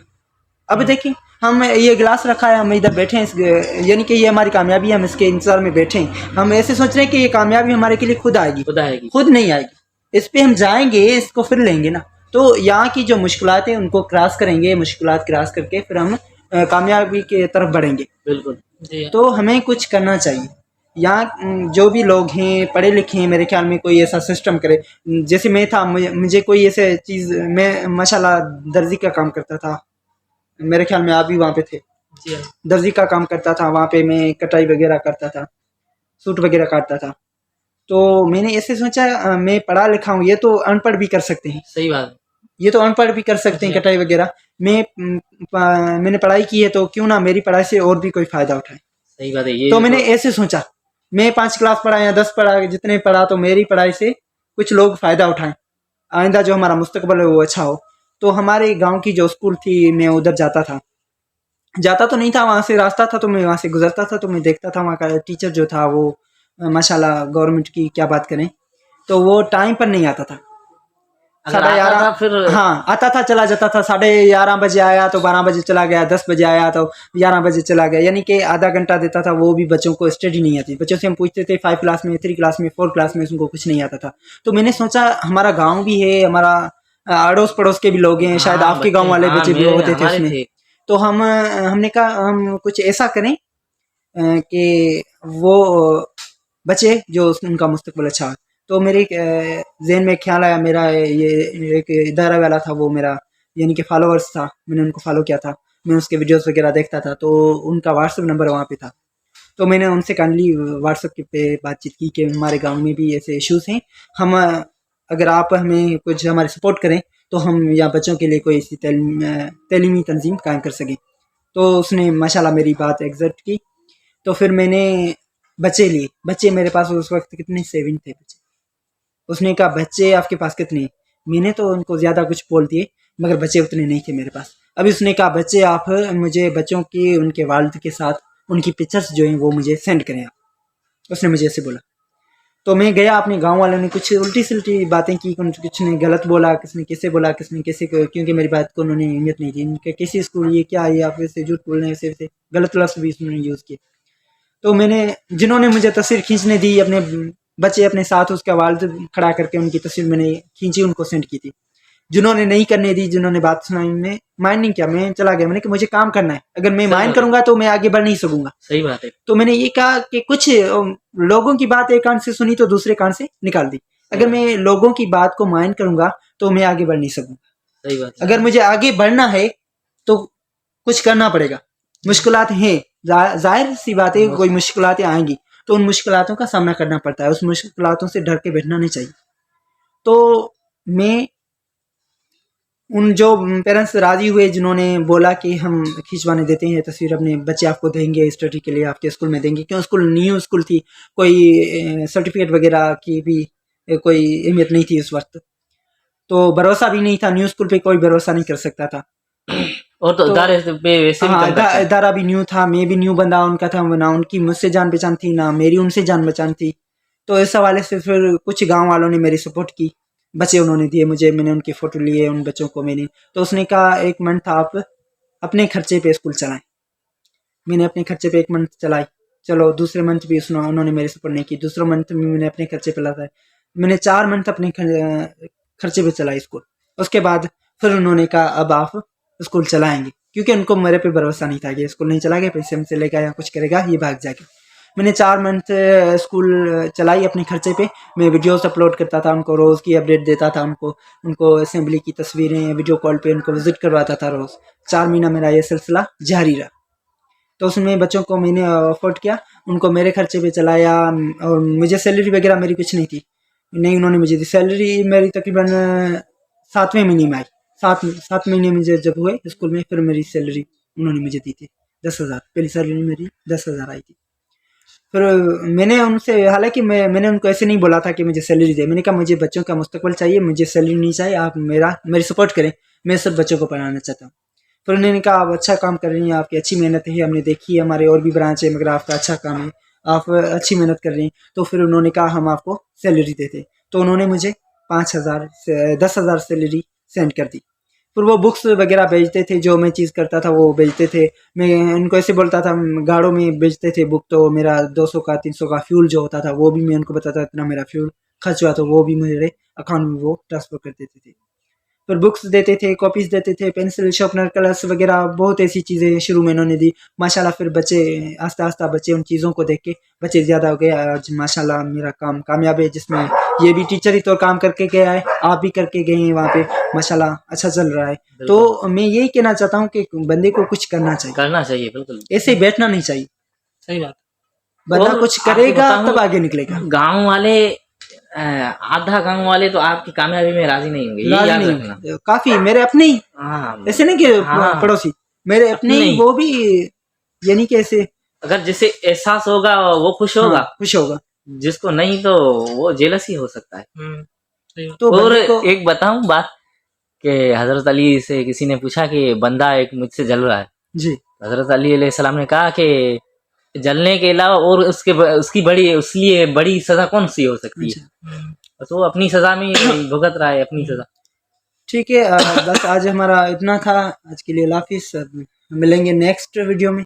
अब देखिए हम ये गिलास रखा है, हम इधर बैठे हैं, यानी कि ये हमारी कामयाबी है, हम इसके इंतजार में बैठे हैं। हम ऐसे सोच रहे हैं कि ये कामयाबी हमारे के लिए खुद आएगी, खुद नहीं आएगी। इस पे हम जाएंगे, इसको फिर लेंगे ना। तो यहाँ की जो मुश्किलात हैं उनको क्रॉस करेंगे, मुश्किलात क्रॉस करके फिर हम कामयाबी की तरफ बढ़ेंगे।
बिल्कुल।
तो हमें कुछ करना चाहिए। यहाँ जो भी लोग हैं पढ़े लिखे हैं, मेरे ख्याल में कोई ऐसा सिस्टम करे। जैसे मैं था, मुझे कोई ऐसे चीज़, मैं माशाल्लाह दर्जी का काम करता था, मेरे ख्याल में आप भी वहाँ पे थे।
जी हाँ।
दर्जी का काम करता था, वहाँ पे मैं कटाई वगैरह करता था, सूट वगैरह काटता था। तो मैंने ऐसे सोचा मैं पढ़ा लिखा हूँ, ये तो अनपढ़ भी कर सकते हैं।
सही बात है।
ये तो अनपढ़ भी कर सकते हैं कटाई वगैरह। मैंने पढ़ाई की है तो क्यों ना मेरी पढ़ाई से और भी कोई फ़ायदा उठाए।
सही बात है। ये
तो मैंने ऐसे सोचा, मैं 5 क्लास पढ़ा या 10 पढ़ा, जितने पढ़ा, तो मेरी पढ़ाई से कुछ लोग फ़ायदा उठाएं, आइंदा जो हमारा मुस्तकबल है वो अच्छा हो। तो हमारे गांव की जो स्कूल थी, मैं उधर जाता तो नहीं था, वहाँ से रास्ता था तो मैं वहाँ से गुजरता था, तो मैं देखता था वहाँ का टीचर जो था वो माशाल्लाह गवर्नमेंट की क्या बात करें, तो वो टाइम पर नहीं आता था।
अगर आता था फिर
हाँ आता था, चला जाता था। 11:30 बजे आया तो 12 बजे चला गया, 10 बजे आया तो 11 बजे चला गया, यानी कि आधा घंटा देता था। वो भी बच्चों को स्टडी नहीं आती। बच्चों से हम पूछते थे 5 क्लास में, 3 क्लास में, 4 क्लास में, उनको कुछ नहीं आता था। तो मैंने सोचा हमारा गाँव भी है, हमारा अड़ोस पड़ोस के भी लोग हैं, शायद आपके गाँव वाले बच्चे भी होते थे उसमें। तो हमने कहा हम कुछ ऐसा करें कि वो बच्चे जो उनका मुस्तकबिल अच्छा है। तो मेरे जहन में ख्याल आया, मेरा ये एक इदारा वाला था, वो मेरा यानी कि फॉलोअर्स था, मैंने उनको फॉलो किया था, मैं उसके वीडियोस वगैरह देखता था। तो उनका व्हाट्सएप नंबर वहाँ पे था, तो मैंने उनसे काइंडली व्हाट्सएप पे बातचीत की कि हमारे गांव में भी ऐसे इश्यूज़ हैं, हम अगर आप हमें कुछ हमारी सपोर्ट करें तो हम यहाँ बच्चों के लिए कोई ऐसी तलीमी तंजीम कायम कर सकें। तो उसने माशाल्लाह मेरी बात एक्सेप्ट की। तो फिर मैंने बच्चे लिए। बच्चे मेरे पास उस वक्त कितने 7 थे बच्चे। उसने कहा बच्चे आपके पास कितने? मैंने तो उनको ज़्यादा कुछ बोल दिए, मगर बच्चे उतने नहीं थे मेरे पास। अभी उसने कहा बच्चे आप मुझे बच्चों की उनके वालिद के साथ उनकी पिक्चर्स जो हैं वो मुझे सेंड करें आप। उसने मुझे ऐसे बोला। तो मैं गया, अपने गांव वालों ने कुछ उल्टी सिल्टी बातें की, कुछ ने गलत बोला, किसने कैसे बोला, किसने कैसे, क्योंकि मेरी बात को उन्होंने अहमियत नहीं दी। इनके कैसे स्कूल, ये क्या, ये आप वैसे झूठ बोल रहे हैं, वैसे गलत लफ्ज़ भी उन्होंने यूज़ किए। तो मैंने, जिन्होंने मुझे तस्वीर खींचने दी, अपने बच्चे अपने साथ उसका वालिद खड़ा करके उनकी तस्वीर मैंने खींची, उनको सेंड की थी। जिन्होंने नहीं करने दी, जिन्होंने बात सुनाई, मैं माइंड नहीं किया, मैं चला गया। मैंने कहा मुझे काम करना है, अगर मैं माइंड करूंगा तो मैं आगे बढ़ नहीं सकूंगा।
सही बात है।
तो मैंने ये कहा कि कुछ लोगों की बात एक कान से सुनी तो दूसरे कान से निकाल दी। अगर मैं लोगों की बात को माइंड करूंगा तो मैं आगे बढ़ नहीं सकूंगा।
सही बात है।
अगर मुझे आगे बढ़ना है तो कुछ करना पड़ेगा। मुश्किलात हैं, जाहिर सी बात है, कोई मुश्किलातें आएंगी तो उन मुश्किलातों का सामना करना पड़ता है। उस मुश्किलातों से डर के बैठना नहीं चाहिए। तो मैं उन जो पेरेंट्स राजी हुए, जिन्होंने बोला कि हम खिंचवाने देते हैं तस्वीर, अपने बच्चे आपको देंगे स्टडी के लिए, आपके स्कूल में देंगे, क्यों स्कूल न्यू स्कूल थी, कोई सर्टिफिकेट वगैरह की भी कोई अहमियत नहीं थी उस वक्त। तो भरोसा भी नहीं था, न्यू स्कूल पे कोई भरोसा नहीं कर सकता था।
और तो इदारे पे वैसे भी कम करते हैं।
इदारा भी न्यू था, मैं भी न्यू बंदा उनका था, ना उनकी मुझसे जान पहचान थी, ना मेरी उनसे जान पहचान थी। तो इस हवाले से फिर कुछ गांव वालों ने मेरी सपोर्ट की, बच्चे उन्होंने दिए मुझे, मैंने उनके फ़ोटो लिए, उन बच्चों को मैंने। तो उसने कहा 1 मंथ आप अपने खर्चे पे स्कूल चलाएं। मैंने अपने खर्चे पे 1 मंथ चलाई। चलो दूसरे मंथ भी उन्होंने मेरी सपोर्ट नहीं की, दूसरे मंथ में मैंने अपने खर्चे पे लगाए। मैंने 4 मंथ अपने खर्चे पे चलाई स्कूल। उसके बाद फिर उन्होंने कहा अब आप स्कूल चलाएंगे, क्योंकि उनको मेरे पे भरोसा नहीं था कि स्कूल नहीं चला गया, पैसे हमसे लेगा या कुछ करेगा, ये भाग जाएगा। मैंने 4 मंथ स्कूल चलाई अपने खर्चे पे। मैं वीडियोस अपलोड करता था, उनको रोज़ की अपडेट देता था, उनको असेंबली की तस्वीरें वीडियो कॉल पे उनको विजिट करवाता था रोज़। 4 महीना मेरा ये सिलसिला जारी रहा। तो उसमें बच्चों को मैंने अफोर्ड किया, उनको मेरे खर्चे पे चलाया, और मुझे सैलरी वगैरह मेरी कुछ नहीं थी, नहीं उन्होंने मुझे दी। सैलरी मेरी तकरीबन 7वें महीने में आई। 7 महीने मुझे जब हुए स्कूल में, फिर मेरी सैलरी उन्होंने मुझे दी थी 10,000। पहली सैलरी मेरी 10,000 आई थी। फिर मैंने उनसे, हालांकि मैंने उनको ऐसे नहीं बोला था कि मुझे सैलरी दे, मैंने कहा मुझे बच्चों का मुस्तकबिल चाहिए, मुझे सैलरी नहीं चाहिए, आप मेरी सपोर्ट करें, मैं सब बच्चों को पढ़ाना चाहता हूँ। फिर उन्होंने कहा आप अच्छा काम कर रही हैं, आपकी अच्छी मेहनत है, हमने देखी है, हमारे और भी ब्रांच है, मगर आपका अच्छा काम है, आप अच्छी मेहनत कर रही हैं। तो फिर उन्होंने कहा हम आपको सैलरी देते। तो उन्होंने मुझे 5,000 से 10,000 सैलरी सेंड कर दी। फिर वो बुक्स वगैरह भेजते थे, जो मैं चीज़ करता था वो भेजते थे। मैं उनको ऐसे बोलता था, गाड़ों में भेजते थे बुक, तो मेरा 200 का 300 का फ्यूल जो होता था वो भी मैं उनको बताता, इतना मेरा फ्यूल खर्च हुआ, तो वो भी मेरे अकाउंट में वो ट्रांसफ़र कर देते थे। फिर बुक्स देते थे, कॉपीज़ देते थे, पेंसिल शार्पनर, कलर्स वगैरह बहुत ऐसी चीज़ें शुरू में इन्होंने दी। माशाल्लाह फिर बच्चे आस्ता-आस्ता बच्चे उन चीज़ों को देख के बच्चे ज़्यादा हो गए। आज माशाल्लाह मेरा काम कामयाब है, जिसमें ये भी टीचर ही तो काम करके गया है, आप भी करके गए हैं वहाँ पे, माशाल्लाह अच्छा चल रहा है। तो मैं यही कहना चाहता हूँ कि बंदे को कुछ करना चाहिए,
बिल्कुल
ऐसे ही बैठना नहीं चाहिए।
सही बात।
बंदा
और
कुछ
आपको
करेगा
बताऊं,
तब आगे निकलेगा।
गांव वाले आधा गांव वाले तो आपकी कामयाबी में राजी नहीं होंगे, ये
राजी
याद
नहीं
रखना।
होंगे। काफ़ी मेरे अपने ही,
हाँ
ऐसे नहीं कि
हाँ,
पड़ोसी, मेरे अपने
अपने
ही,
ही।
वो भी यानी कि ऐसे,
अगर जिसे एहसास होगा वो खुश
हाँ,
होगा,
खुश होगा।
जिसको नहीं तो वो जेलस ही हो सकता है।
सही बात।
तो
और
बंदे को
एक बताऊं बात, कि हजरत अली से किसी ने पूछा कि बंदा एक मुझसे जल रहा है,
जी
हजरत अली अलैहिस्सलाम ने कहा कि जलने के अलावा और उसकी बड़ी, उसलिए बड़ी सजा कौन सी हो सकती है,
अच्छा,
बस वो अपनी सजा में भुगत रहा है अपनी सजा।
ठीक है। बस आज हमारा इतना था, आज के लिए अल्लाह हाफिज़। मिलेंगे नेक्स्ट वीडियो में।